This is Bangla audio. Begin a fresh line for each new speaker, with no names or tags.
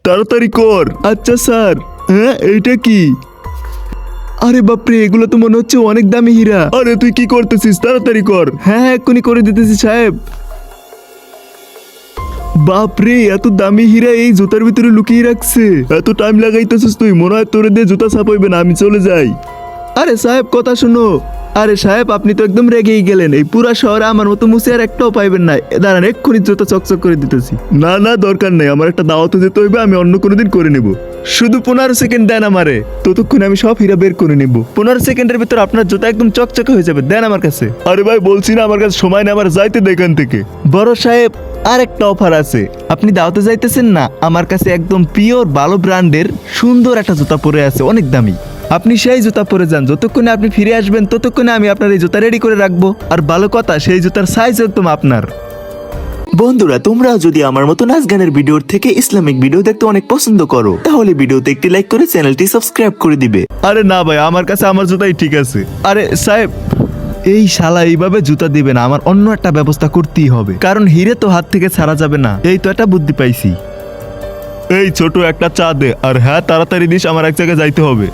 তাড়াতাড়ি কর। আচ্ছা স্যার। হ্যাঁ এইটা কি? আরে বাপরে, এগুলো তো মনে হচ্ছে অনেক দামি হীরা। আরে তুই কি করতেছিস? তাড়াতাড়ি কর। হ্যাঁ হ্যাঁ, এক্ষুনি করে দিতেছি সাহেব। বাপরে, এত দামি হীরা এই জুতার ভিতরে লুকিয়ে রাখছে। এত টাইম লাগাইতেছিস তুই? মনে হয় তোরে দিয়ে জুতা ছাপাইবে না, আমি চলে যাই। আরে সাহেব কথা শুনো। আরে সাহেব, আপনি তো একদম রেগেই গেলেন। এই পুরা শহরে আমার মতো মুছে আর একটাও পাইবেন না। দাঁড়ান, এক্ষুনি জুতা চকচক করে দিতেছি। না না, দরকার নেই, আমার একটা দাওয়াতে যেতে হইবে, আমি অন্য কোনো দিন করে নেব। শুধু 15 সেকেন্ড দেন আমারে, ততক্ষণে আমি সব হীরা বের করে নেব। 15 সেকেন্ডের ভিতর আপনার জুতা একদম চকচকে হয়ে যাবে। দেন আমার কাছে। আরে ভাই বলছি না, আমার কাছে সময় নেই, আমার যাইতে দেন এখান থেকে। বড় সাহেব, আর একটা অফার আছে। আপনি দাওয়াতে যাইতেছেন না, আমার কাছে একদম পিওর ভালো ব্র্যান্ডের সুন্দর একটা জুতা পরে আছে, অনেক দামি। আপনি সেই জুতা পরে যান, যতক্ষণে আপনি ফিরে আসবেন ততক্ষণে আমি আপনার এই জুতা রেডি করে রাখবো। আর ভালো কথা, সেই জুতার সাইজ একদম আপনার।
বন্ধুরা, তোমরা যদি আমার মতো নাচ গানের ভিডিওর থেকে ইসলামিক ভিডিও দেখতে অনেক পছন্দ করো, তাহলে ভিডিওতে একটি লাইক করে চ্যানেলটি সাবস্ক্রাইব করে দিবে।
আরে না ভাই, আমার কাছে আমার জুতাই ঠিক আছে। আরে সাহেব, এই শালা এইভাবে জুতা দিবে না, আমার অন্য একটা ব্যবস্থা করতেই হবে, কারণ হিরে তো হাত থেকে ছাড়া যাবে না। এই তো একটা বুদ্ধি পাইছি। এই ছোট একটা চা দে, আর হ্যাঁ তাড়াতাড়ি দিস, আমার এক জায়গায় যাইতে হবে।